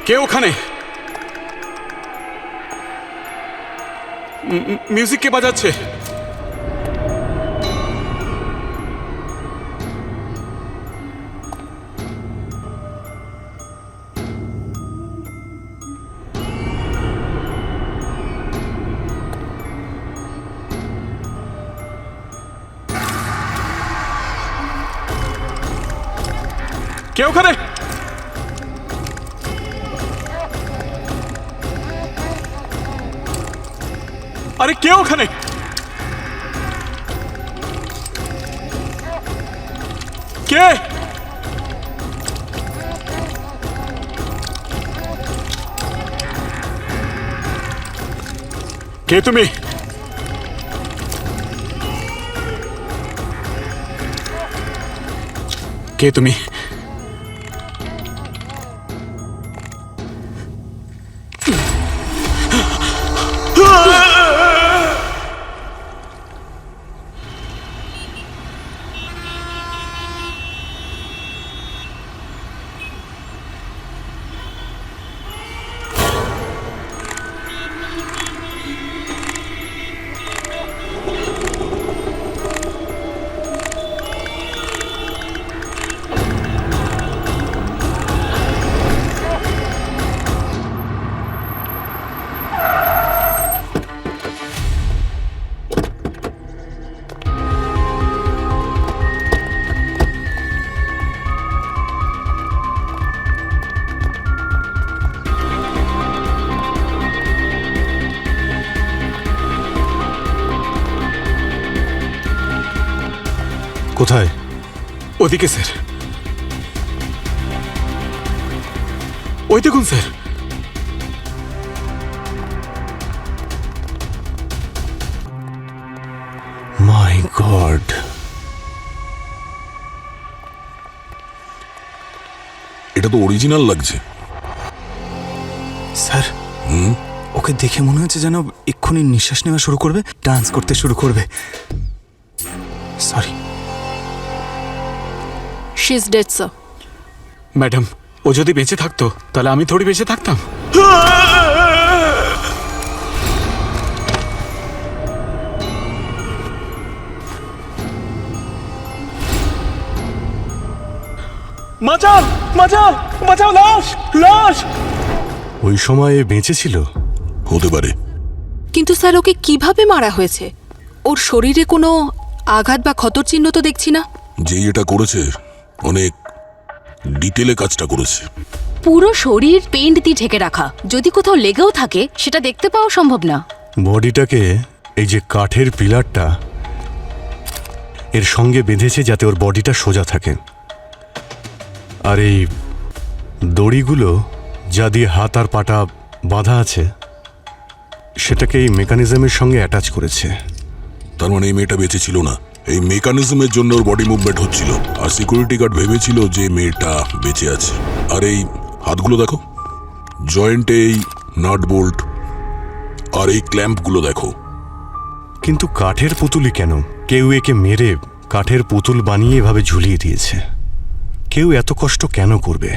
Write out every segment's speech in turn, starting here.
কে ওখানে? মিউজিক কে বাজাচ্ছে? কে ওখানে? আরে কে ওখানে? কে? কে তুমি? কে তুমি? কোথায়? ওদিকে স্যার। ওই দেখুন স্যার। মাই গড, এটা তো অরিজিনাল লাগছে। স্যার ওকে দেখে মনে হচ্ছে যেন এক্ষুনি নিঃশ্বাস নেওয়া শুরু করবে, ডান্স করতে শুরু করবে। Sorry. She is dead sir. Madam, ও যদি বেঁচে থাকতো তাহলে আমি থোড়ি বেঁচে থাকতাম। বাঁচাও বাঁচাও বাঁচাও, লাশ লাশ। ওই সময়ে বেঁচে ছিল? হতে পারে। কিন্তু স্যার ওকে কিভাবে মারা হয়েছে? ওর শরীরে কোনো আঘাত বা ক্ষতর চিহ্ন তো দেখছি না। যে এটা করেছে অনেক ডিটেলে কাজটা করেছে। পুরো শরীর পেইন্ট দিয়ে ঢেকে রাখা, যদি কোথাও লেগেও থাকে সেটা দেখতে পাওয়া সম্ভব না। বডিটাকে এই যে কাঠের পিলারটা এর সঙ্গে বেঁধেছে যাতে ওর বডিটা সোজা থাকে, আর এই দড়িগুলো যা দিয়ে হাত আর পাটা বাঁধা আছে সেটাকে এই মেকানিজমের সঙ্গে অ্যাটাচ করেছে। তার মানে এই মেয়েটা বেঁচে ছিল না, এই মেকানিজমের জন্য ওর বডি মুভমেন্ট হচ্ছিল, আর সিকিউরিটি গার্ড ভেবেছিল যে মেয়েটা বেঁচে আছে। আর এই হাতগুলো দেখো, জয়েন্টে এই নাট বোল্ট আর এই ক্ল্যাম্পগুলো দেখো। কিন্তু কাঠের পুতুলই কেন? কেউ একে মেরে কাঠের পুতুল বানিয়ে এভাবে ঝুলিয়ে দিয়েছে। কেউ এত কষ্ট কেন করবে?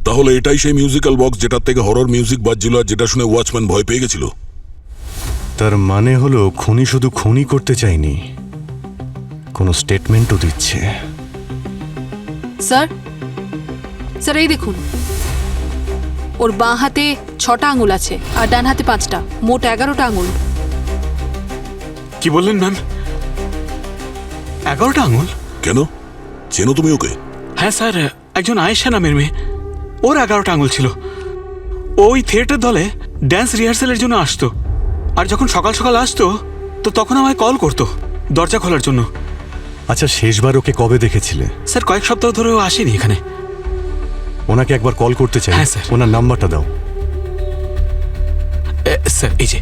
তাহলে এটাই সেই মিউজিক্যাল বক্স যেটার থেকে হরর মিউজিক বাজছিল, আর যেটা শুনে ওয়াচম্যান ভয় পেয়ে গেছিল। তার মানে হলো খুনি শুধু খুনি করতে চায়নি, কোনো স্টেটমেন্টও দিচ্ছে। স্যার, স্যার এই দেখুন, ওর বাঁ হাতে 6টা আঙুল আছে আর ডান হাতে 5টা, মোট 11টা আঙুল। কি বললেন ম্যাম? 11টা আঙুল? কেন, চেনো তুমি ওকে? হ্যাঁ স্যার, একজন আয়েশা নামের মেয়ে, ওর 11টা আঙুল ছিল। ওই থিয়েটার দলে ড্যান্স রিহার্সালের জন্য আসতো, আর যখন সকাল সকাল আসতো তো তখন আমায় কল করতো দরজা খোলার জন্য। আচ্ছা, শেষবার ওকে কবে দেখেছিলে? স্যার কয়েক সপ্তাহ ধরে ও আসেনি এখানে। ওনাকে একবার কল করতে চাই। হ্যাঁ, স্যার। ওনার নাম্বারটা দাও। স্যার এই যে।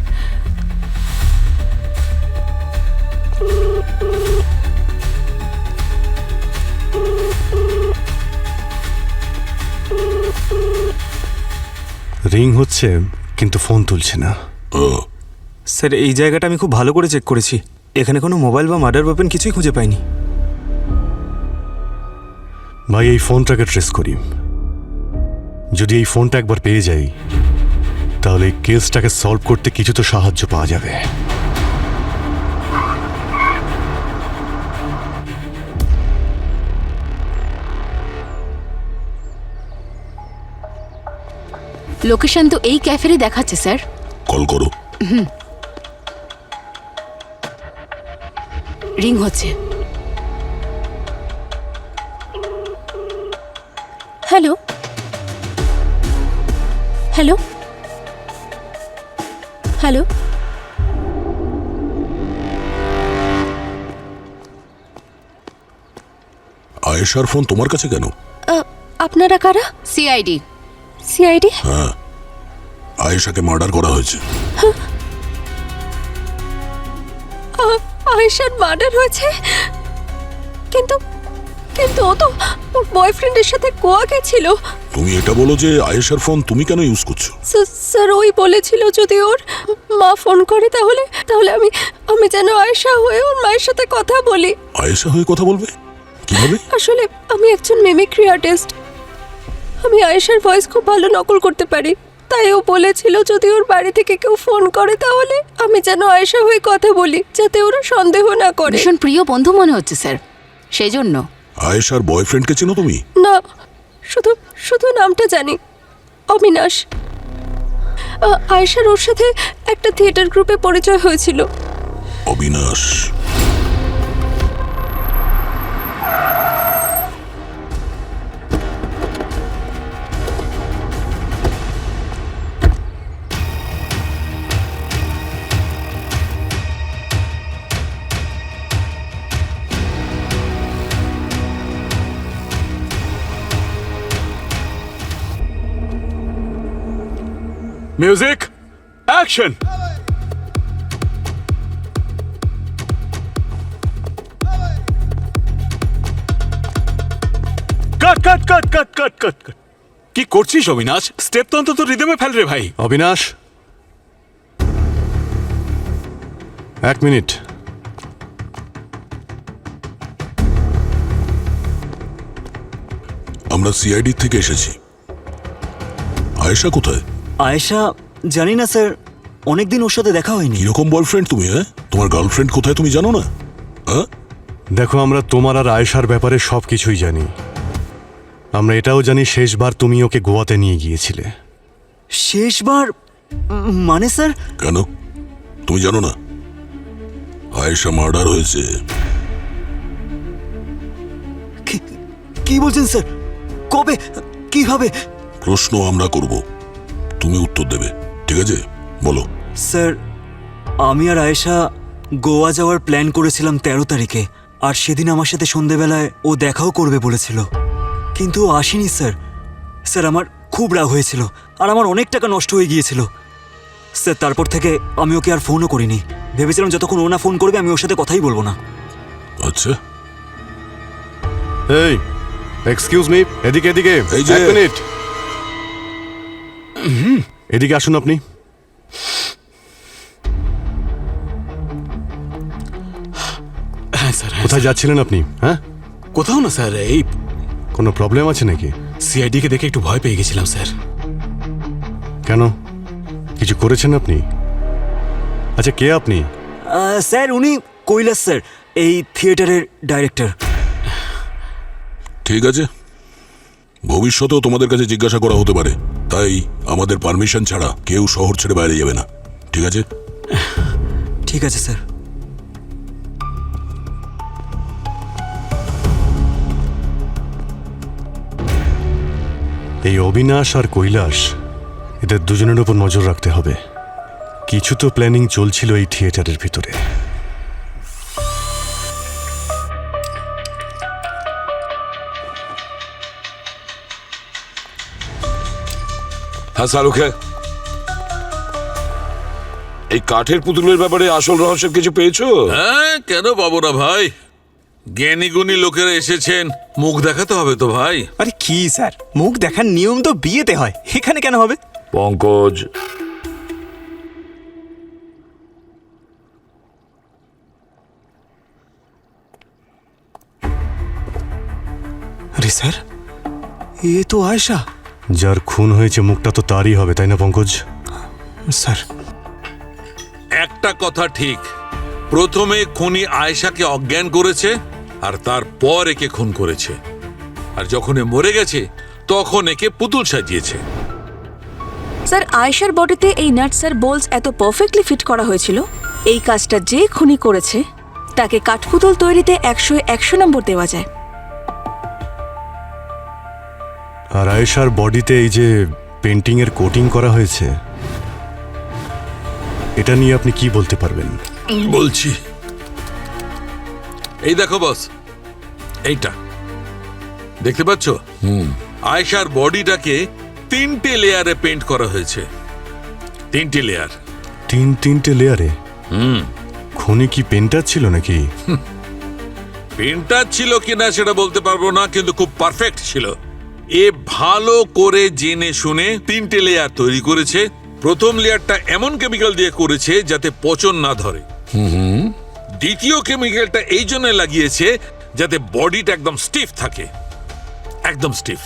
রিং হচ্ছে কিন্তু ফোন তুলছে না। ও, স্যার এই জায়গাটা আমি খুব ভালো করে চেক করেছি, এখানে কোনো মোবাইল বা মার্ডার ওয়েপন কিছুই খুঁজে পাইনি। ভাই এই ফোনটাকে ট্রেস করি। যদি এই ফোনটা একবার পেয়ে যাই তাহলে এই কেসটাকে সলভ করতে কিছু তো সাহায্য পাওয়া যাবে। লোকেশন তো এই ক্যাফেরই দেখাচ্ছে স্যার। কল করো। রিং হচ্ছে। হ্যালো হ্যালো হ্যালো, আয়েশার ফোন তোমার কাছে কেন? আপনারা কারা? সিআইডি। সিআইডি? হ্যাঁ, আয়েশাকে মার্ডার করা হয়েছে। আয়েশার মার্ডার হয়েছে? কিন্তু কিন্তু ও তো ওর বয়ফ্রেন্ডের সাথে গোয়া গেছিল। তুমি এটা বলো যে আয়েশার ফোন তুমি কেন ইউজ করছো? স্যার ওই বলেছিল যদি ওর মা ফোন করে তাহলে তাহলে আমি আমি যেন আয়েশা হয়ে ওর মায়ের সাথে কথা বলি। আয়েশা হয়ে কথা বলবে কিভাবে? আসলে আমি একজন মিমিক্রি আর্টিস্ট, আমি আয়েশার ভয়েস খুব ভালো নকল করতে পারি। তাই ও বলেছিল যদি ওর বাড়ি থেকে কেউ ফোন করে তাহলে আমি যেন আয়েশা হয়ে কথা বলি, যাতে ওরা সন্দেহ না করে। ভীষণ প্রিয় বন্ধু মনে হচ্ছে স্যার, সেই জন্য। আয়েশার বয়ফ্রেন্ডকে চেনো তুমি? না, শুধু শুধু নামটা জানি, অবিনাশ। আয়েশার ওর সাথে একটা থিয়েটার গ্রুপে পরিচয় হয়েছিল। Abinash? Music action. Cut cut cut cut cut cut cut. কি করছিস অবিনাশ? স্টেপ তো অন্তত রিদমে ফেল রে ভাই। অবিনাশ, 1 মিনিট। আমরা সিআইডি থেকে এসেছি। আয়েশা কোথায়? আয়েশা জানি না স্যার, অনেকদিন ওর সাথে দেখা হয়নি। কিরকম বয়ফ্রেন্ড তুমি? হ্যাঁ, তোমার গার্লফ্রেন্ড কোথায় তুমি জানো না? হ্যাঁ, দেখো আমরা তোমার আর আয়েশার ব্যাপারে সব কিছুই জানি। আমরা এটাও জানি শেষবার তুমি ওকে গোয়াতে নিয়ে গিয়েছিলে। শেষবার মানে স্যার? কেন তুমি জানো না আয়েশা মার্ডার হয়েছে? কি বলছেন স্যার? কবে, কিভাবে? প্রশ্ন আমরা করব, তুমি উত্তর দেবে, ঠিক আছে? বলো। স্যার আমি আর আয়েশা গোয়া যাওয়ার প্ল্যান করেছিলাম 13 তারিখে, আর সেদিন আমার সাথে সন্ধেবেলায় ও দেখাও করবে বলেছিল, কিন্তু ও আসেনি স্যার। স্যার আমার খুব রাগ হয়েছিল আর আমার অনেক টাকা নষ্ট হয়ে গিয়েছিল স্যার। তারপর থেকে আমি ওকে আর ফোনও করিনি, ভেবেছিলাম যতক্ষণ ও না ফোন করবে আমি ওর সাথে কথাই বলবো না। আচ্ছা, এই এক্সকিউজ মি, এদিকে এদিকে। এই যে। 1 মিনিট, এদিকে আসুন আপনি। হ্যাঁ স্যার। কোথায় যাচ্ছিলেন আপনি? হ্যাঁ, কোথাও না স্যার, এই কোনো প্রবলেম আছে নাকি? সিআইডি কে দেখে একটু ভয় পেয়ে গেছিলাম স্যার। কেন, কিছু করেছেন আপনি? আচ্ছা, কে আপনি? স্যার উনি কৈলাস স্যার, এই থিয়েটারের ডাইরেক্টর। ঠিক আছে, ভবিষ্যতেও তোমাদের কাছে জিজ্ঞাসা করা হতে পারে, তাই আমাদের পারমিশন ছাড়া কেউ শহর ছেড়ে বাইরে যাবে না, ঠিক আছে? ঠিক আছে স্যার। এই অবিনাশ আর কৈলাস, এদের দুজনের উপর নজর রাখতে হবে। কিছু তো প্ল্যানিং চলছিল এই থিয়েটারের ভিতরে। হ্যাঁ শাহরুখে, এই কাঠের পুতুলের ব্যাপারে আসল রহস্য কিছু পেয়েছো? হ্যাঁ, কেন পাবো না ভাই? জ্ঞানী গুণী লোকেরা এসেছেন, মুখ দেখাতে হবে তো ভাই। আরে কি স্যার, মুখ দেখার নিয়ম তো বিয়েতে হয়, এখানে কেন হবে? পঙ্কজ, আরে স্যার, এ তো আয়েশা। যার খুন হয়েছে মুখটা তো তারই হবে, তাই না পঙ্কজ? স্যার, একটা কথা ঠিক, প্রথমে খুনি আয়েশাকে অজ্ঞান করেছে আর তারপর একে খুন করেছে, আর যখন এ মরে গেছে তখন একে পুতুল সাজিয়েছে। স্যার, আয়েশার বডিতে এই নাটস আর বোলস এত পারফেক্টলি ফিট করা হয়েছিল, এই কাজটা যে খুনি করেছে তাকে কাঠপুতুল তৈরিতে 100 নম্বর দেওয়া যায়। আর আয়েশার বডিতে এই যে পেন্টিং এর কোটিং করা হয়েছে, এটা নিয়ে আপনি কি বলতে পারবেন? বলছি, এই দেখো বস, এইটা দেখতে পাচ্ছ? আয়েশার বডিটাকে 3টে লেয়ারে পেন্ট করা হয়েছে। 3টে লেয়ার। তিনটে লেয়ারে? খুনি কি পেন্টার ছিল নাকি? পেন্টার ছিল কিনা সেটা বলতে পারবো না, কিন্তু খুব পারফেক্ট ছিল। এ ভালো করে জেনে শুনে 3টে লেয়ার তৈরি করেছে। প্রথম লেয়ারটা এমন কেমিক্যাল দিয়ে করেছে যাতে পচন না ধরে। দ্বিতীয় কেমিক্যালটা এই জন্য লাগিয়েছে যাতে বডিটা একদম স্টিফ থাকে, একদম স্টিফ।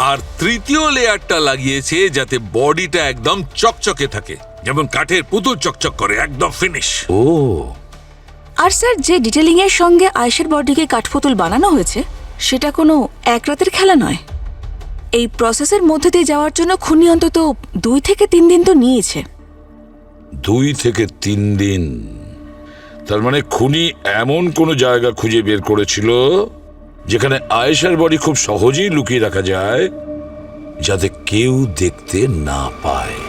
আর তৃতীয় লেয়ারটা লাগিয়েছে যাতে বডিটা একদম চকচকে থাকে, যেমন কাঠের পুতুল চকচক করে, একদম ফিনিশ। ও আর স্যার, যে ডিটেলিং এর সঙ্গে আয়েশার বডিকে কাঠপুতুল বানানো হয়েছে সেটা কোনো এক রাতের খেলা নয়। এই প্রসেসের মধ্যে দিয়ে যাওয়ার জন্য খুনি অন্তত 2 থেকে 3 দিন তো নিয়েছে। 2 থেকে 3 দিন? তার মানে খুনি এমন কোনো জায়গা খুঁজে বের করেছিল যেখানে আয়েশার বডি খুব সহজেই লুকিয়ে রাখা যায়, যাতে কেউ দেখতে না পায়।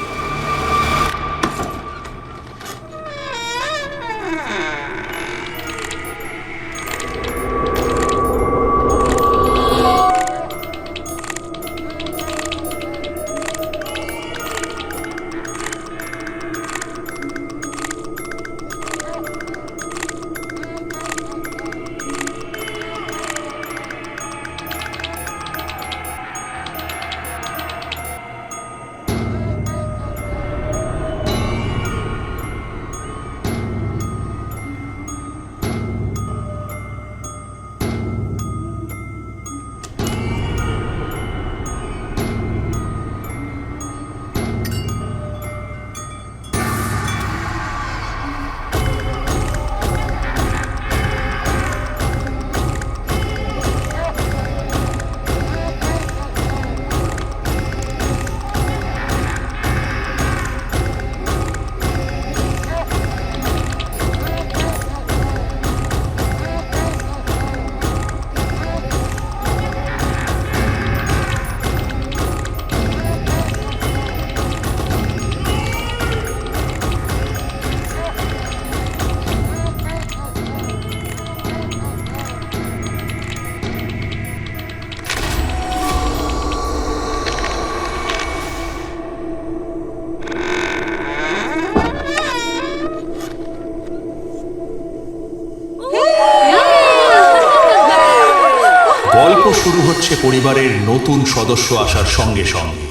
গল্প শুরু হচ্ছে পরিবারের নতুন সদস্য আসার সঙ্গে সঙ্গে।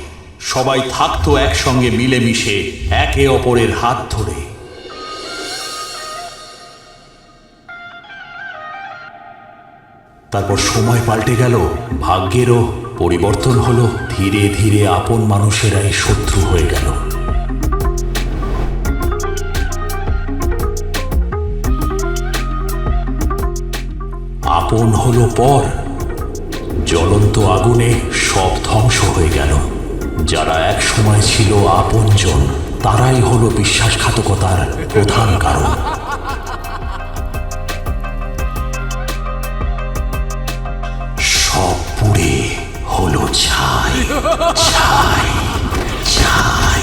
সবাই থাকতো একসঙ্গে মিলেমিশে, একে অপরের হাত ধরে। তারপর সময় পাল্টে গেল, ভাগ্যেরও পরিবর্তন হলো। ধীরে ধীরে আপন মানুষেরাই শত্রু হয়ে গেল। আপন হলো পর। জ্বলন্ত আগুনে সব ধ্বংস হয়ে গেল। যারা এক সময় ছিল আপনজন, তারাই হলো বিশ্বাসঘাতকতার প্রধান কারণ। সব পুড়ে হলো ছাই, ছাই, ছাই।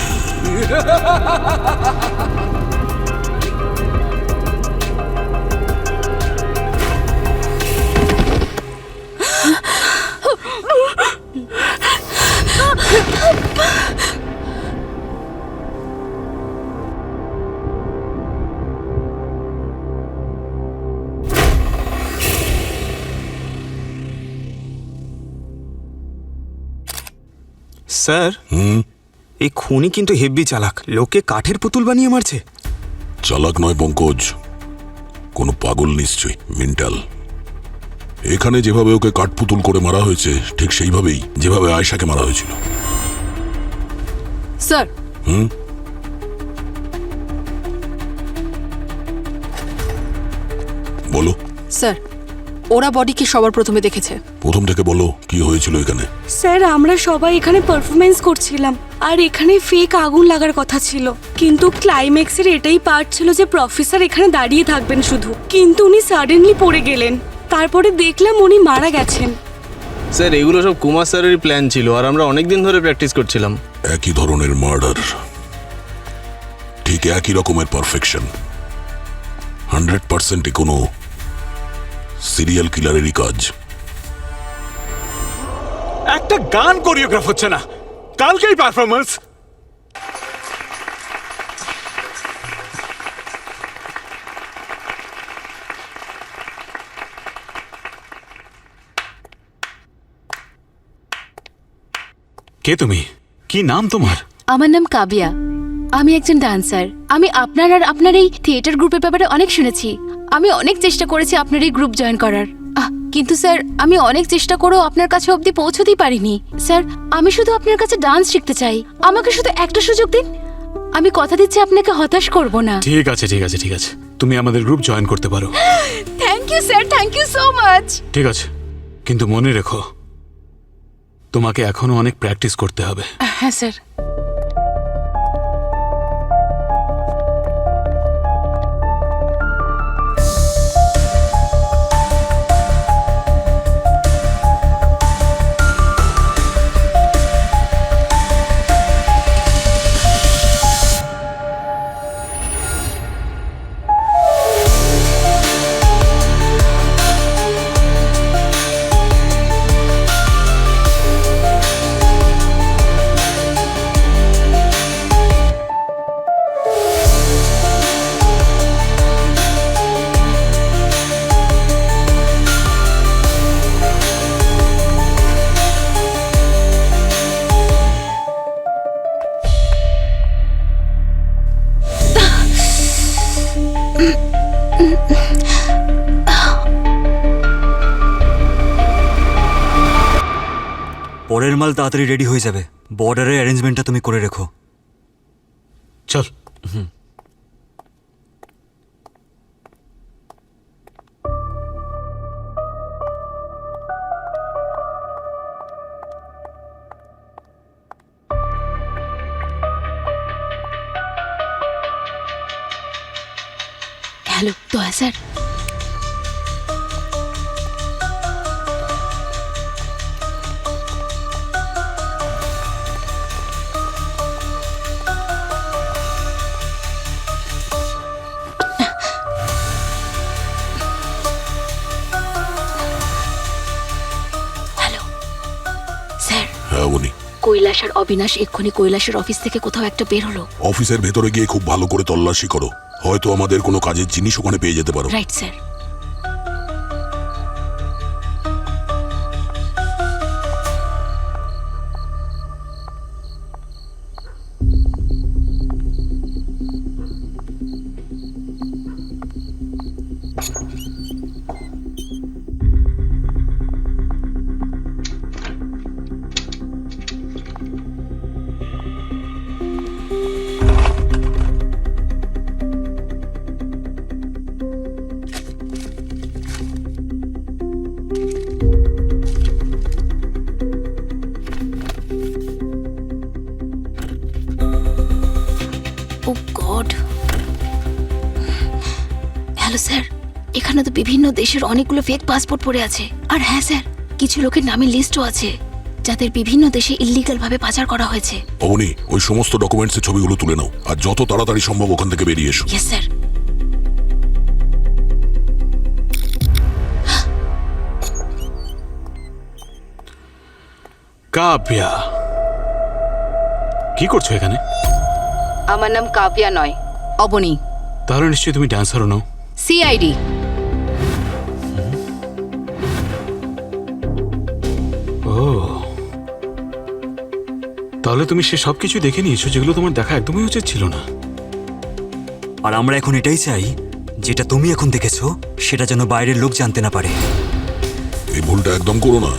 স্যার, এই খুনি কিন্তু হেব্বি চালাক, লোকে কাঠের পুতুল বানিয়ে মারছে। চালাক নয় পঙ্কজ, কোনো পাগল নিশ্চয়ই, মেন্টাল। এখানে যেভাবে ওকে কাঠপুতুল করে মারা হয়েছে ঠিক সেইভাবেই যেভাবে আয়েশাকে মারা হয়েছিল। স্যার, বলো। স্যার, ওরা বডিকে সবার প্রথমে দেখেছে। প্রথম থেকে বলো কি হয়েছিল এখানে। স্যার, আমরা সবাই এখানে পারফরমেন্স করছিলাম আর এখানে ফেক আগুন লাগার কথা ছিল, কিন্তু ক্লাইম্যাক্সের এটাই পার্ট ছিল যে প্রফেসর এখানে দাঁড়িয়ে থাকবেন শুধু, কিন্তু উনি সাডেনলি পড়ে গেলেন। তারপরে দেখলাম উনি মারা গেছেন। স্যার, এগুলো সব কুমার স্যারেরই প্ল্যান ছিল আর আমরা অনেক দিন ধরে প্র্যাকটিস করছিলাম। একই ধরনের মার্ডার, ঠিক একই রকমের পারফেকশন, 100% কোনো সিরিয়াল কিলারেরই কাজ। একটা গান কোরিওগ্রাফ হচ্ছে না, কালকেই পারফরমেন্স। কে তুমি? কি নাম তোমার? আমার নাম কাবিয়া, আমি একজন ডান্সার। আমি আপনার আর আপনার এই থিয়েটার গ্রুপের ব্যাপারে অনেক শুনেছি। আমি অনেক চেষ্টা করেছি আপনার এই গ্রুপ জয়েন করার, কিন্তু স্যার আমি অনেক চেষ্টা করেও আপনার কাছে অবধি পৌঁছতেই পারিনি। স্যার, আমি শুধু আপনার কাছে ডান্স শিখতে চাই, আমাকে শুধু একটা সুযোগ দিন। আমি কথা দিচ্ছি আপনাকে হতাশ করব না। ঠিক আছে ঠিক আছে ঠিক আছে, তুমি আমাদের গ্রুপ জয়েন করতে পারো। Thank you sir, thank you so much. ঠিক আছে, কিন্তু মনে রেখো তোমাকে এখনো অনেক প্র্যাকটিস করতে হবে। হ্যাঁ স্যার। পরের মাল তাড়াতাড়ি রেডি হয়ে যাবে, বর্ডারের অ্যারেঞ্জমেন্টটা তুমি করে রেখো। চল। হ্যালো, দয়া স্যার। হ্যাঁ উনি। কৈলাস আর অবিনাশ এক্ষুনি কৈলাসের অফিস থেকে কোথাও একটা বের হলো। অফিসের ভেতরে গিয়ে খুব ভালো করে তল্লাশি করো, হয়তো আমাদের কোনো কাজের জিনিস ওখানে পেয়ে যেতে পারো। Right sir. Oh God. Hello sir, এখানে তো বিভিন্ন দেশের অনেকগুলো ফেক পাসপোর্ট পড়ে আছে। আর হ্যাঁ স্যার, কিছু লোকের নামের লিস্টও আছে যাদের বিভিন্ন দেশে ইল্লিগাল ভাবে পাচার করা হয়েছে। অবনি, ওই সমস্ত ডকুমেন্টসের ছবিগুলো তুলে নাও আর যত তাড়াতাড়ি সম্ভব ওখান থেকে বেরিয়ে এসো। Yes sir. কাব্যা, কি করছো এখানে? আমার নাম কাব্যা নয়, অবনী। তাহলে নিশ্চয়ই তুমি ডান্সারও নও। সিআইডি। ও, তাহলে তুমি সে সব কিছু দেখে নিয়েছো যেগুলো তোমার দেখা একদমই উচিত ছিল না। আর আমরা এখন এটাই চাই, যেটা তুমি এখন দেখেছো সেটা যেন বাইরের লোক জানতে না পারে। এই ভুলটা একদম করো না,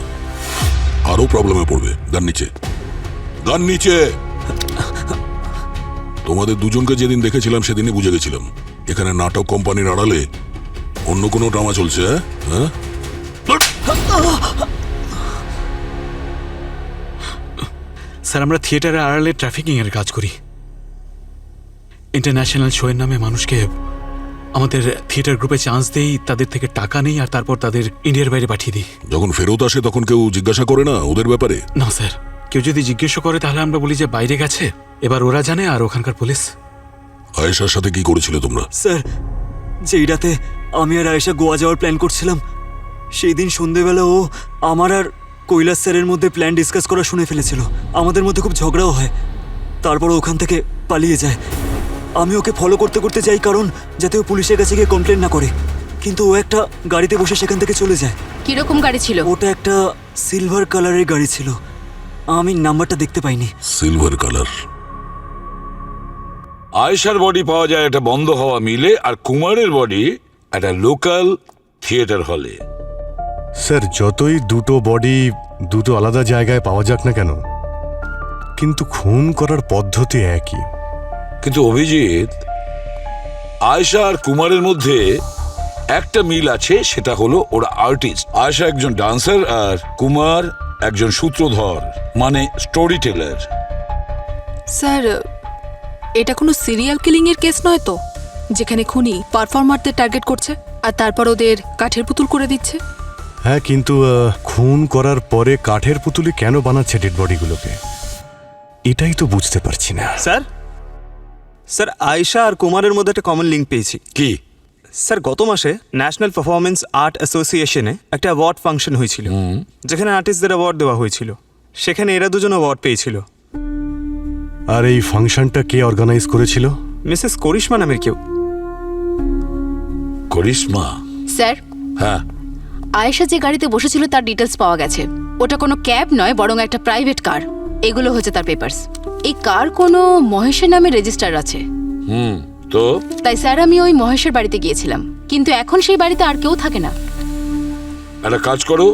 আরো প্রবলেমে পড়বে। গান নিচে, গান নিচে। তোমাদের দুজনকে যেদিন দেখেছিলাম সেদিনই বুঝে গেছিলাম এখানে নাটক কোম্পানির আড়ালে অন্য কোনো ড্রামা চলছে। হ্যাঁ, স্যার, আমরা থিয়েটারের আড়ালে ট্রাফিকিং এর কাজ করি। ইন্টারন্যাশনাল শো এর নামে মানুষকে আমাদের থিয়েটার গ্রুপে চান্স দেই, তাদের থেকে টাকা নেই আর তারপর তাদের ইন্ডিয়ার বাইরে পাঠিয়ে দিই। যখন ফেরত আসে তখন কেউ জিজ্ঞাসা করে না ওদের ব্যাপারে? না স্যার, কেউ যদি জিজ্ঞেস করে তাহলে আমরা বলি যে বাইরে গেছে, এবার ওরা জানে আর ওখানকার পুলিশ। আয়েশার সাথে কি করেছিলে তোমরা? স্যার, যেই রাতে আমি আর আয়েশা গোয়া যাওয়ার প্ল্যান করছিলাম, সেই দিন সন্ধেবেলা ও আমার আর কৈলাস স্যারের মধ্যে প্ল্যান ডিসকাস করা শুনে ফেলেছিল। আমাদের মধ্যে খুব ঝগড়াও হয়, তারপর ওখান থেকে পালিয়ে যায়। আমি ওকে ফলো করতে করতে যাই, কারণ যাতে ও পুলিশের কাছে গিয়ে কমপ্লেন না করে, কিন্তু ও একটা গাড়িতে বসে সেখান থেকে চলে যায়। কিরকম গাড়ি ছিল? ওটা একটা সিলভার কালারের গাড়ি ছিল, আমি নাম্বারটা দেখতে পাইনি। Silver colour. আয়েশার বডি পাওয়া যায় একটা বন্ধ হওয়া মিলে, আর কুমারের বডি একটা লোকাল থিয়েটার হলে। স্যার, যতই দুটো বডি দুটো আলাদা জায়গায় পাওয়া যাক না কেন, কিন্তু খুন করার পদ্ধতি একই। কিন্তু অভিজিৎ, আয়েশা আর কুমারের মধ্যে একটা মিল আছে, সেটা হলো ওরা আর্টিস্ট। আয়েশা একজন ডান্সার আর কুমার একজন সূত্রধর, মানে স্টোরি টেলার। স্যার, এটা কোনো সিরিয়াল কিলিং এর কেস নয় তো, যেখানে খুনি পারফর্মারদের টার্গেট করছে আর তারপর ওদের কাঠের পুতুল করে দিচ্ছে? হ্যাঁ, কিন্তু খুন করার পরে কাঠের পুতুলি কেন বানাচ্ছে ডেড বডিগুলোকে, এটাই তো বুঝতে পারছি না। স্যার, স্যার, আয়েশা আর কুমারের মধ্যে একটা কমন লিঙ্ক পেয়েছি। কি? স্যার, গত মাসে ন্যাশনাল পারফরমেন্স আর্ট অ্যাসোসিয়েশনে একটা অ্যাওয়ার্ড ফাংশন হয়েছিল, যেখানে আর্টিস্টদের অ্যাওয়ার্ড দেওয়া হয়েছিল। সেখানে এরা দুজন অ্যাওয়ার্ড পেয়েছিল। আর এই ফাংশনটা কে অর্গানাইজ করেছিল? মিসেস করিশ্মা নামের কেউ। করিশ্মা? স্যার, হ্যাঁ। আয়েশা যে গাড়িতে বসেছিল তার ডিটেলস পাওয়া গেছে। ওটা কোনো ক্যাব নয়, বরং একটা প্রাইভেট কার। এগুলো হচ্ছে তার পেপারস। এই কার কোনো মহেশের নামে রেজিস্টার আছে। তো তাই স্যার, আমি ওই মহেশের বাড়িতে গিয়েছিলাম, কিন্তু এখন সেই বাড়িতে আর কেউ থাকে না। একটা কাজ করো,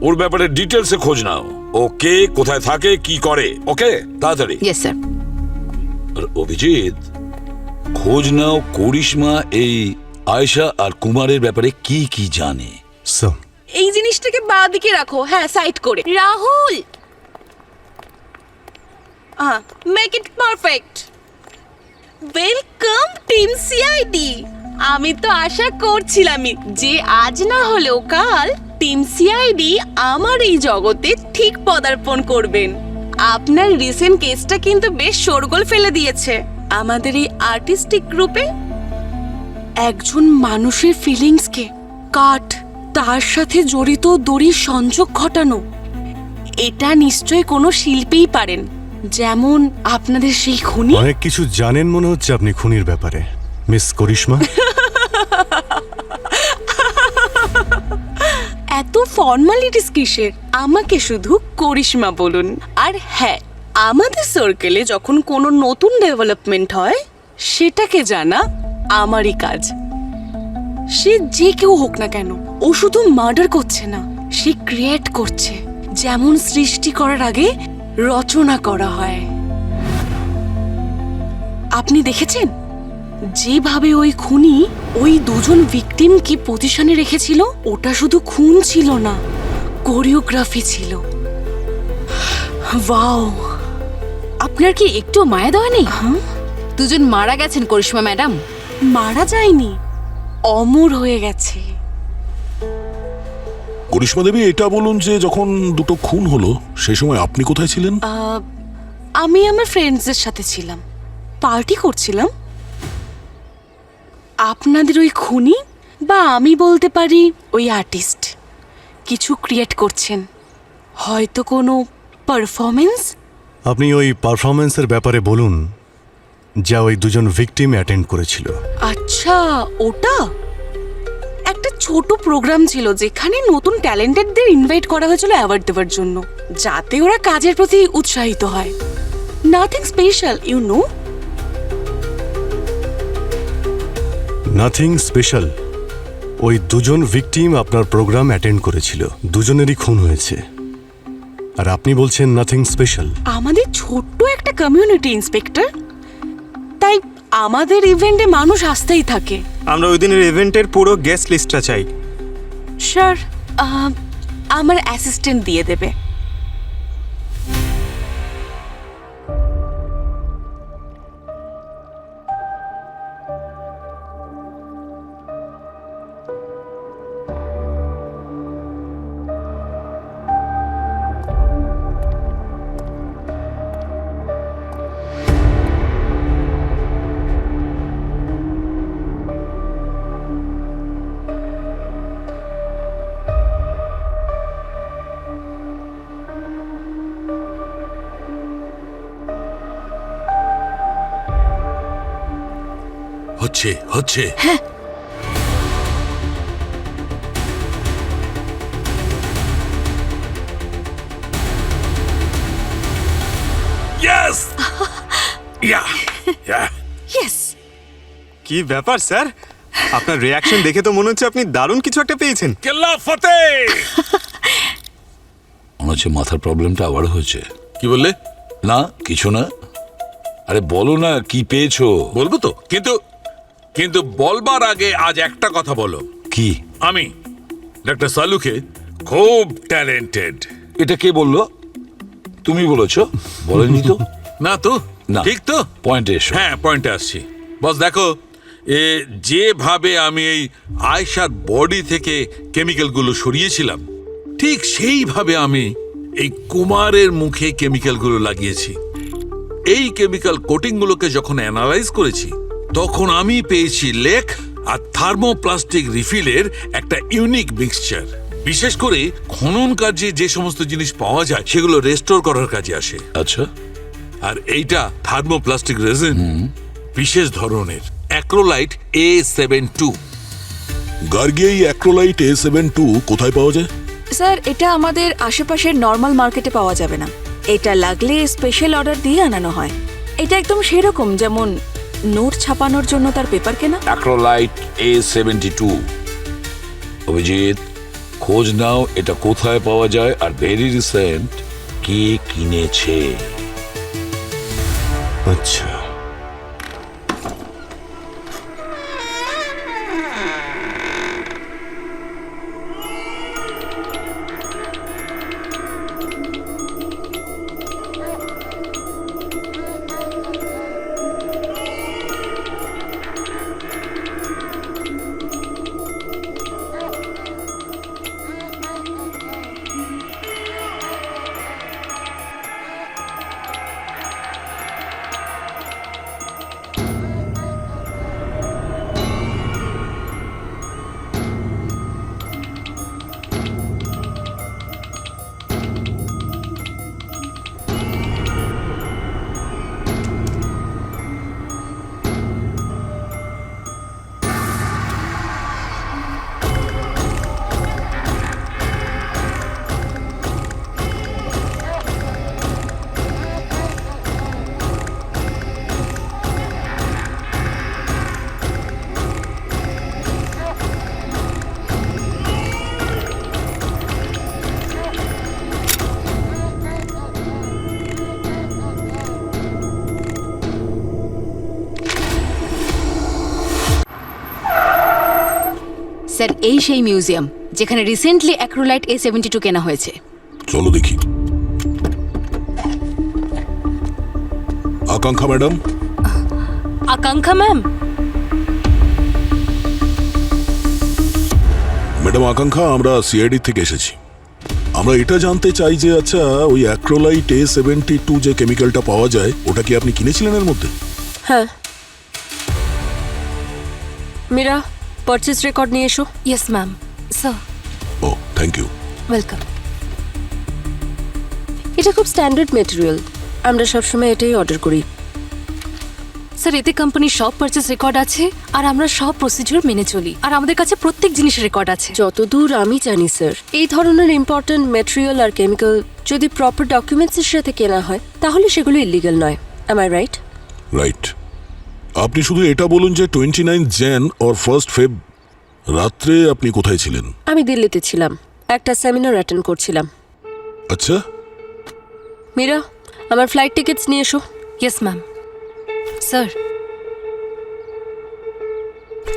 ওর ব্যাপারে ডিটেলসে খোঁজ নাও। ও কে, কোথায় থাকে, কি করে। ওকে, তাড়াতাড়ি। Yes sir. আর অভিজিৎ, খোঁজ নাও করিশ্মা এই আয়েশা আর কুমারের ব্যাপারে কি কি জানে। এই জিনিসটাকে বাঁ দিকে রাখো, হ্যাঁ, সাইড করে। Rahul, make it perfect. Welcome team CID. আমি তো আশা করছিলামই যে আজ না হলেও কাল টিম সিআইডি আমার এই জগতে ঠিক পদার্পণ করবেন। আপনার রিসেন্ট কেসটা কিন্তু বেশ শোরগোল ফেলে দিয়েছে আমাদের এই আর্টিস্টিক গ্রুপে। একজন মানুষের ফিলিংসকে কাট তার সাথে জড়িত দড়ির সংযোগ ঘটানো, এটা নিশ্চয়ই কোনো শিল্পীই পারেন, যেমন আপনাদের সেই খুনি। অনেক কিছু জানেন মনে হচ্ছে আপনি খুনির ব্যাপারে, মিস করিশ্মা। এত ফর্মালিটিস কিসের? আমাকে শুধু করিশ্মা বলুন। আর হ্যাঁ, আমাদের সার্কেলে যখন কোনো নতুন ডেভেলপমেন্ট হয় সেটাকে জানা আমারই কাজ। সে যে কেউ হোক না কেন, ও শুধু মার্ডার করছে না, সে ক্রিয়েট করছে। যেমন সৃষ্টি করার আগে রচনা করা হয়। আপনি দেখেছেন যেভাবে ওই খুনি ওই দুজন ভিকটিমকে পজিশনে রেখেছিল? ওটা শুধু খুন ছিল না, কোরিওগ্রাফি ছিল। ওয়াও! আপনার কি একটু মায়া দেওয়া নেই? দুজন মারা গেছেন করিশ্মা ম্যাডাম। মারা যায়নি, অমর হয়ে গেছে। করিশ্মা দেবী, এটা বলুন যে যখন দুটো খুন হলো সেই সময় আপনি কোথায় ছিলেন? আমি আমার ফ্রেন্ডসদের সাথে ছিলাম, পার্টি করছিলাম। আপনাদের ওই খুনি, বা আমি বলতে পারি ওই আর্টিস্ট, কিছু ক্রিয়েট করছেন, হয়তো কোনো পারফরমেন্স। আপনি ওই পারফরমেন্সের ব্যাপারে বলুন যা ওই দুজন ভিকটিম অ্যাটেন্ড করেছিল। আচ্ছা, ওটা একটা ছোট প্রোগ্রাম ছিল যেখানে নতুন ট্যালেন্টেডদের ইনভাইট করা হয়েছিল অ্যাওয়ার্ড দেওয়ার জন্য, যাতে ওরা কাজের প্রতি উৎসাহিত হয়। Nothing special you know. Nothing special. ওই দুজন ভিকটিম আপনার প্রোগ্রাম অ্যাটেন্ড করেছিল, দুজনেরই খুন হয়েছে, আর আপনি বলছেন নাথিং স্পেশাল। আমাদের ছোট্ট একটা কমিউনিটি ইন্সপেক্টর, তাই আমাদের ইভেন্টে মানুষ আসতেই থাকে। আমরা ওই দিনের ইভেন্টের পুরো গেস্ট লিস্টটা চাই। স্যার, আমার অ্যাসিস্ট্যান্ট দিয়ে দেবে। হচ্ছে হচ্ছে Yes! Yeah! Yeah! ইয়েস। কি ব্যাপার স্যার, আপনার রিয়াকশন দেখে তো মনে হচ্ছে আপনি দারুণ কিছু একটা পেয়েছেন। কেল্লা ফতে! মনে হচ্ছে মাথার প্রবলেমটা আবার হয়েছে। কি বললে? না কিছু না, আরে বলো না কি পেয়েছো। বলবো তো, কিন্তু কিন্তু বলবার আগে আজ একটা কথা বলো। কি? আমি ডক্টর সালুকে খুব ট্যালেন্টেড। এটা কে বললো? তুমি বলেছো? বলেনি তো। না তো? না। ঠিক তো? পয়েন্টে এসো। হ্যাঁ, পয়েন্টে আসছি। বস দেখো, যেভাবে আমি এই আয়েশার বডি থেকে কেমিক্যালগুলো সরিয়েছিলাম, ঠিক সেইভাবে আমি এই কুমারের মুখে কেমিক্যালগুলো লাগিয়েছি। এই কেমিক্যাল কোটিংগুলোকে যখন অ্যানালাইজ করেছি, তখন আমি পেয়েছি লেক আর থার্মোপ্লাস্টিক রিফিলের একটা ইউনিক মিক্সচার। বিশেষ করে খনন কাজে যে সমস্ত জিনিস পাওয়া যায় সেগুলো রেস্টোর করার কাজে আসে। আচ্ছা, আর এইটা থার্মোপ্লাস্টিক রেজিন, বিশেষ ধরনের অ্যাক্রোলাইট A72। গার্গি, এই অ্যাক্রোলাইট A72 কোথায় পাওয়া যায়? স্যার, এটা আমাদের আশেপাশের নর্মাল মার্কেটে পাওয়া যাবে না। এটা লাগলে স্পেশাল অর্ডার দিয়ে আনানো হয়। এটা একদম সেরকম যেমন নোট ছাপানোর জন্য তার পেপার কেনা। অ্যাক্রোলাইট A72। অভিজিৎ, খোঁজ নাও এটা কোথায় পাওয়া যায় আর ভেরি রিসেন্ট কে কিনেছে। আচ্ছা, স্যার, এই সেই মিউজিয়াম যেখানে রিসেন্টলি অ্যাক্রোলাইট A72 কেনা হয়েছে। চলো দেখি। আকাঙ্ক্ষা ম্যাডাম। আকাঙ্ক্ষা ম্যাম। ম্যাডাম আকাঙ্ক্ষা, আমরা সিআইডি থেকে এসেছি। আমরা এটা জানতে চাই যে আচ্ছা, ওই অ্যাক্রোলাইট A72 যে কেমিক্যালটা পাওয়া যায়, ওটা কি আপনি কিনেছিলেন এর মধ্যে? হ্যাঁ। মীরা, পারচেজ রেকর্ড নিয়ে এসো। Yes ma'am. Sir. Oh, thank you. Welcome. এটা খুব স্ট্যান্ডার্ড মেটেরিয়াল, আমরা সবসময় এটাই অর্ডার করি। স্যার এতে কোম্পানির সব পারচেস রেকর্ড আছে আর আমরা সব প্রসিডিওর মেনে চলি আর আমাদের কাছে প্রত্যেক জিনিসের রেকর্ড আছে। যতদূর আমি জানি স্যার, এই ধরনের ইম্পর্ট্যান্ট ম্যাটেরিয়াল আর কেমিক্যাল যদি প্রপার ডকুমেন্টসের সাথে কেনা হয় তাহলে সেগুলো ইলিগাল নয়। Am I right? রাইট। আপনি শুধু এটা বলুন যে 29 jan or 1st Feb রাত্রে আপনি কোথায় ছিলেন? আমি দিল্লিতে ছিলাম, একটা সেমিনার অ্যাটেন্ড করছিলাম। আচ্ছা, মীরা, আমার ফ্লাইট টিকিটস নিয়ে এসো। Yes ma'am. স্যার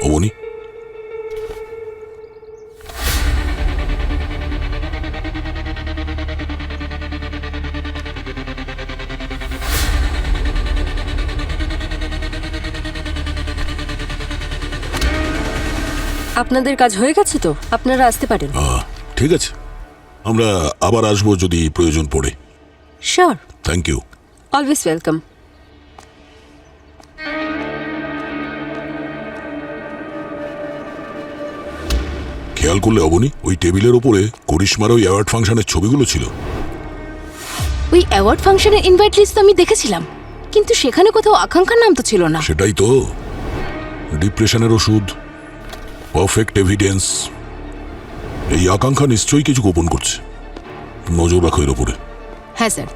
অবনী, আপনাদের কাজ হয়ে গেছে তো, আপনারা আসতে পারেন। ঠিক আছে, আমরা আবার আসবো যদি প্রয়োজন পড়ে। Sure, thank you. Always welcome. খেয়াল করলে অবনী, ওই টেবিলের ওপরে করিশ্মার ওই অ্যাওয়ার্ড ফাংশনের ছবিগুলো ছিল। ওই অ্যাওয়ার্ড ফাংশনের ইনভাইট লিস্ট তো আমি দেখেছিলাম, কিন্তু সেখানে কোথাও আকাঙ্ক্ষার নাম তো ছিল না। সেটাই তো, ডিপ্রেশনের ওষুধ, পারফেক্ট এভিডেন্স। এই আকাঙ্ক্ষা নিশ্চয়ই কিছু গোপন করছে। নজর রাখো এর ওপরে। হ্যাঁ স্যার।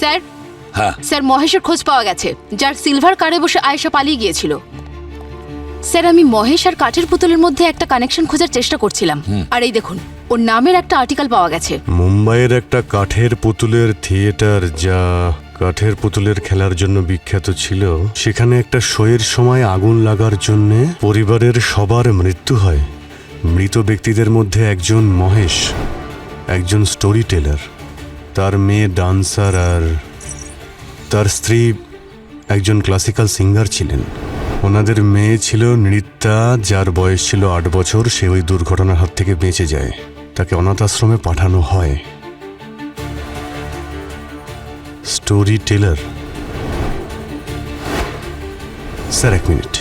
স্যার, হ্যাঁ, স্যার মহেশের খোঁজ পাওয়া গেছে, যার সিলভার কারে বসে আয়েশা পালিয়ে গিয়েছিল। স্যার আমি মহেশ আর কাঠের পুতুলের মধ্যে একটা কানেকশন খোঁজার চেষ্টা করছিলাম, আর এই দেখুন ওর নামের একটা আর্টিকেল পাওয়া গেছে। মুম্বাইয়ের একটা কাঠের পুতুলের থিয়েটার, যা কাঠের পুতুলের খেলার জন্য বিখ্যাত ছিল, সেখানে একটা শোয়ের সময় আগুন লাগার জন্যে পরিবারের সবার মৃত্যু হয়। মৃত ব্যক্তিদের মধ্যে একজন মহেশ, একজন স্টোরি টেলার, তার মেয়ে ডান্সার আর তার স্ত্রী একজন ক্লাসিক্যাল সিঙ্গার ছিলেন। ওনাদের মেয়ে ছিল নৃত্যা, যার বয়স ছিল 8 বছর। সে ওই দুর্ঘটনার হাত থেকে বেঁচে যায়, তাকে অনাথ আশ্রমে পাঠানো হয়। Story teller. Sir 1 minute.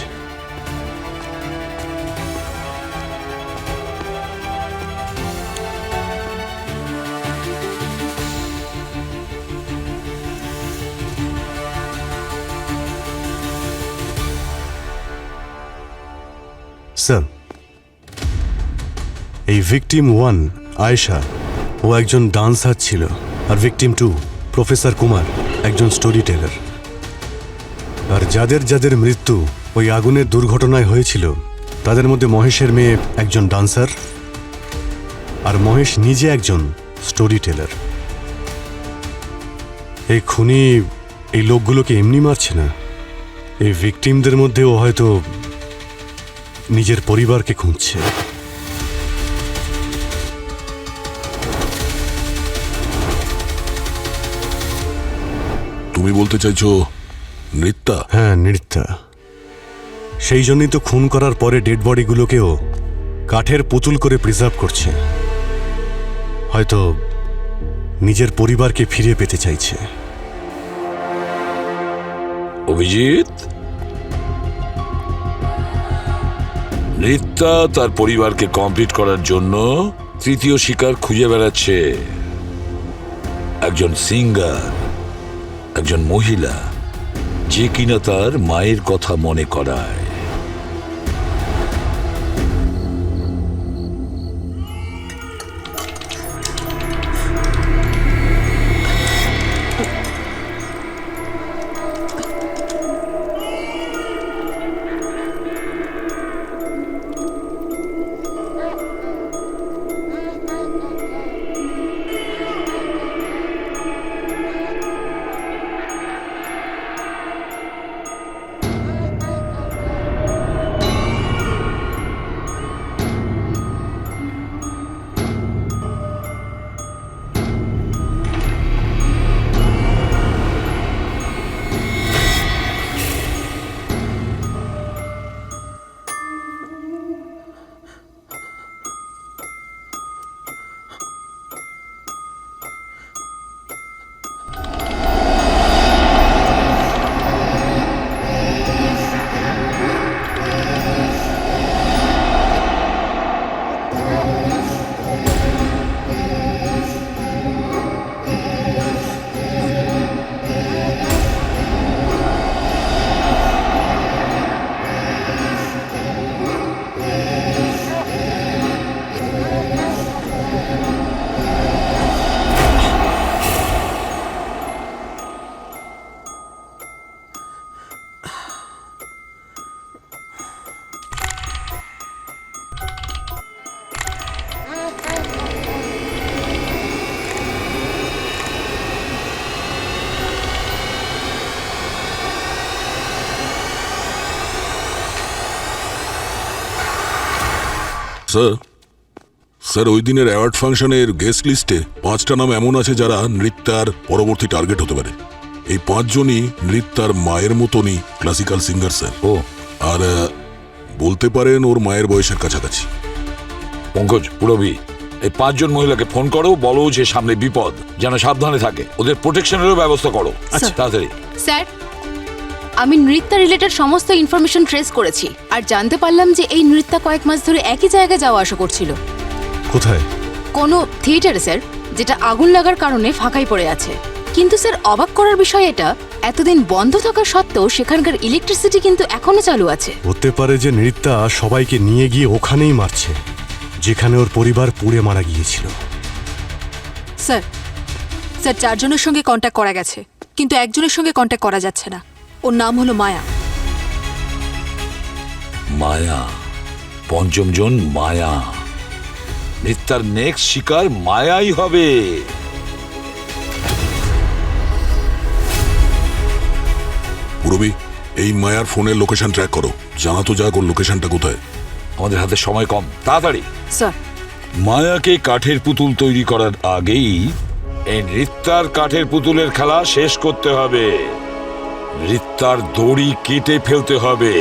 Sir, এই ভিকটিম 1 আয়েশা, ও একজন ডান্সার ছিল, আর ভিকটিম 2 প্রফেসর কুমার, একজন স্টোরি টেলার। আর যাদের যাদের মৃত্যু ওই আগুনের দুর্ঘটনায় হয়েছিল, তাদের মধ্যে মহেশের মেয়ে একজন ডান্সার, আর মহেশ নিজে একজন স্টোরি টেলার। এই খুনি এই লোকগুলোকে এমনি মারছে না। এই ভিকটিমদের মধ্যে ও হয়তো নিজের পরিবারকে খুঁজছে। তুমি বলতে চাইছো নৃত্যা? হ্যাঁ, নৃত্যা। সেই জন্যই তো খুন করার পরে ডেড বডিগুলোকেও কাঠের পুতুল করে প্রিজার্ভ করছে। হয়তো নিজের পরিবারকে ফিরে পেতে চাইছে। অভিজিৎ, নৃত্যা তার পরিবারকে কমপ্লিট করার জন্য তৃতীয় শিকার খুঁজে বেড়াচ্ছে। একজন সিঙ্গার, একজন মহিলা, যে কিনা তার মায়ের কথা মনে করায়। স্যার স্যার ওই দিনের অ্যাওয়ার্ড ফাংশনের গেস্ট লিস্টে 5টা নাম এমন আছে যারা নৃত্যার পরবর্তী টার্গেট হতে পারে। এই 5 জনই নৃত্যার মায়ের মতনই ক্লাসিক্যাল সিঙ্গার স্যার। ও আর বলতে পারেন ওর মায়ের বয়সের কাছাকাছি। পঙ্কজ, পুরবি, এই 5 জন মহিলাকে ফোন করো, বলো যে সামনে বিপদ, যেন সাবধানে থাকে, ওদের প্রোটেকশনেরও ব্যবস্থা করো। আচ্ছা, তাড়াতাড়ি। স্যার, আমি নৃত্য রিলেটেড সমস্ত ইনফরমেশন ট্রেস করেছি আর জানতে পারলাম যে এই নৃত্য কয়েক মাস ধরে একই জায়গায় যাওয়া আসা করছিল। কোথায়? কোনো থিয়েটারে স্যার, যেটা আগুন লাগার কারণে ফাঁকাই পড়ে আছে। কিন্তু স্যার, অবাক করার বিষয় এটা, এতদিন বন্ধ থাকা সত্ত্বেও সেখানকার ইলেকট্রিসিটি কিন্তু এখনো চালু আছে। হতে পারে যে নৃত্যা সবাইকে নিয়ে গিয়ে ওখানেই মারছে যেখানে ওর পরিবার পুড়ে মারা গিয়েছিল। স্যার স্যার 4 জনের সঙ্গে কন্ট্যাক্ট করা গেছে, কিন্তু একজনের সঙ্গে কন্ট্যাক্ট করা যাচ্ছে না। ওর নাম হলো মায়া। মায়া, 5ম জন মায়া। নৃত্যার নেক্সট শিকার মায়াই হবে। পুরবি, এই মায়ার ফোনের লোকেশন ট্র্যাক করো, জানা তো যাক ওর লোকেশনটা কোথায়। আমাদের হাতে সময় কম, তাড়াতাড়ি। স্যার, মায়াকে কাঠের পুতুল তৈরি করার আগেই এই নৃত্যার কাঠের পুতুলের খেলা শেষ করতে হবে। নৃত্যার দড়ি কেটে ফেলতে হবে।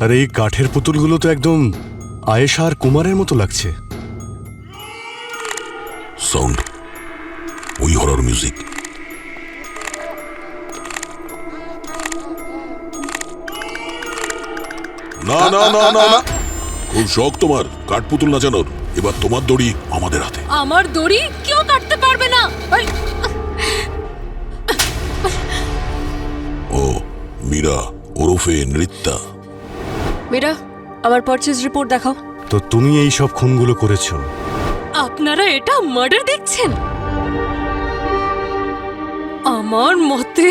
আর এই কাঠের পুতুলগুলো তো একদম আয়েশা আর কুমারের মতো লাগছে। সাউন্ড, ওই হরর মিউজিক। না না না না না, খুব শখ তোমার কাঠপুতুল নাচানোর। এবার তোমার দড়ি আমাদের হাতে। আমার দড়ি কেউ কাটতে পারবে না। ও মীরা ওরফে নৃত্যা। মীরা, আমার পারচেজ রিপোর্ট দেখাও। তো তুমি এই সব খুনগুলো করেছো? আপনারা এটা মার্ডার দেখছেন? আমার মতে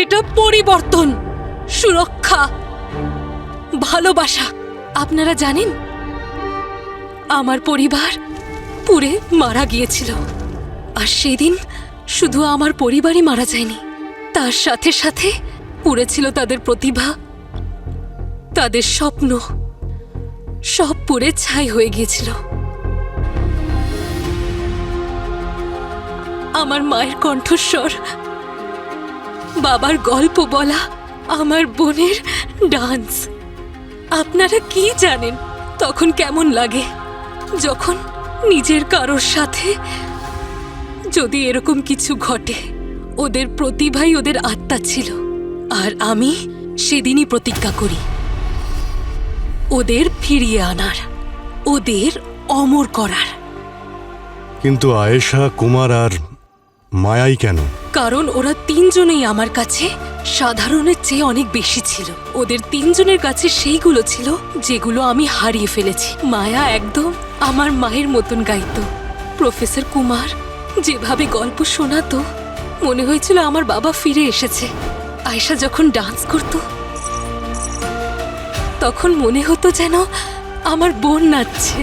এটা পরিবর্তন, সুরক্ষা, ভালোবাসা। আপনারা জানেন, আমার পরিবার পুড়ে মারা গিয়েছিল, আর সেদিন শুধু আমার পরিবারই মারা যায়নি, তার সাথে সাথে পুড়েছিল তাদের প্রতিভা, তাদের স্বপ্ন, সব পুড়ে ছাই হয়ে গিয়েছিল। আমার মায়ের কণ্ঠস্বর, বাবার গল্প বলা, আমার বোনের ডান্স। আপনারা কি জানেন তখন কেমন লাগে যখন নিজের কারোর সাথে যদি এরকম কিছু ঘটে? ওদের প্রতিভাই ওদের আত্মা ছিল, আর আমি সেদিনই প্রতিজ্ঞা করি ওদের ফিরিয়ে আনার, ওদের অমর করার। কিন্তু আয়েশা, কুমার আর মায়াই কেন? কারণ ওরা 3 জনেই আমার কাছে সাধারণের চেয়ে অনেক বেশি ছিল। ওদের 3 জনের কাছে সেইগুলো ছিল যেগুলো আমি হারিয়ে ফেলেছি। মায়া একদম আমার মায়ের মতন গাইতো। প্রফেসর কুমার যেভাবে গল্প শোনাতো, মনে হয়েছিল আমার বাবা ফিরে এসেছে। আয়েশা যখন ডান্স করত, তখন মনে হতো যেন আমার বোন নাচছে।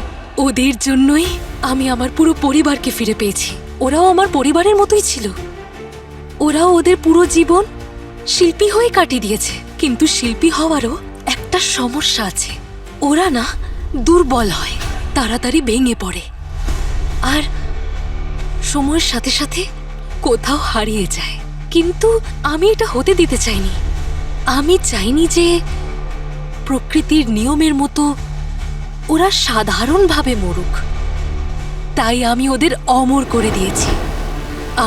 ওদের জন্যই আমি আমার পুরো পরিবারকে ফিরে পেয়েছি। ওরাও আমার পরিবারের মতোই ছিল। ওরাও ওদের পুরো জীবন শিল্পী হয়ে কাটিয়ে দিয়েছে। কিন্তু শিল্পী হওয়ারও একটা সমস্যা আছে, ওরা না দুর্বল হয়, তাড়াতাড়ি ভেঙে পড়ে, আর সময়ের সাথে সাথে কোথাও হারিয়ে যায়। কিন্তু আমি এটা হতে দিতে চাইনি। আমি চাইনি যে প্রকৃতির নিয়মের মতো ওরা সাধারণভাবে মরুক। তাই আমি ওদের অমর করে দিয়েছি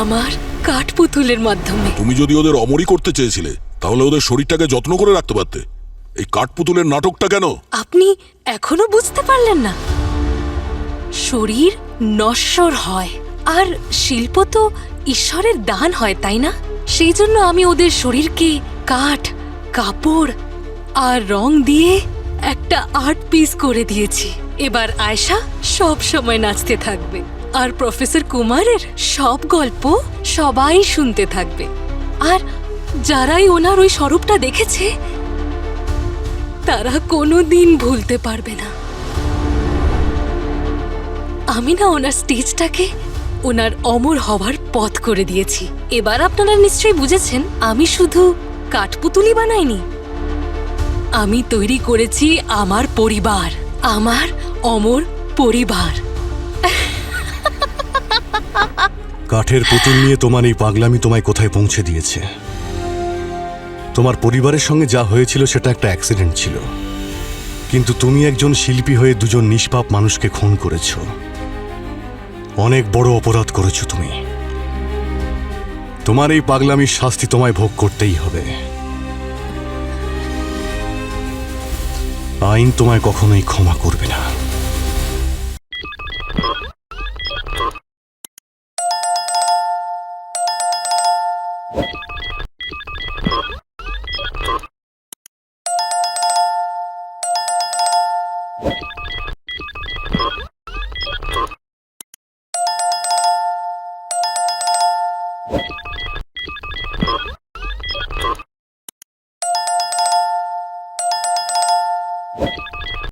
আমার কাঠপুতুলের মাধ্যমে। তুমি যদি ওদের অমরই করতে চেয়েছিলে তাহলে ওদের শরীরটাকে যত্ন করে রাখতে পারতে। এই কাঠপুতুলের নাটকটা কেন? আপনি এখনো বুঝতে পারলেন না? শরীর নশ্বর হয়, আর শিল্প তো ঈশ্বরের দান হয়, তাই না? সেই জন্য আমি ওদের শরীরকে কাঠ, কাপড় আর রং দিয়ে একটা আর্ট পিস করে দিয়েছি। এবার আয়েশা সব সময় নাচতে থাকবে, আর প্রফেসর কুমারের সব গল্প সবাই শুনতে থাকবে। আর যারাই ওনার ওই স্বরূপটা দেখেছে তারা কোনোদিন ভুলতে পারবে না। আমি না ওনার স্টেজটাকে ওনার অমর হওয়ার পথ করে দিয়েছি। এবার আপনারা নিশ্চয়ই বুঝেছেন আমি শুধু কাঠপুতুলি বানাইনি, আমি তৈরি করেছি আমার পরিবার, আমার অমর পরিবার। কাঠের পুতুল নিয়ে তোমার এই পাগলামি তোমায় কোথায় পৌঁছে দিয়েছে? তোমার পরিবারের সঙ্গে যা হয়েছিল সেটা একটা অ্যাক্সিডেন্ট ছিল, কিন্তু তুমি একজন শিল্পী হয়ে দুজন নিষ্পাপ মানুষকে খুন করেছ। অনেক বড় অপরাধ করেছো তুমি। তোমার এই পাগলামির শাস্তি তোমায় ভোগ করতেই হবে। আইন তোমায় কখনোই ক্ষমা করবে না।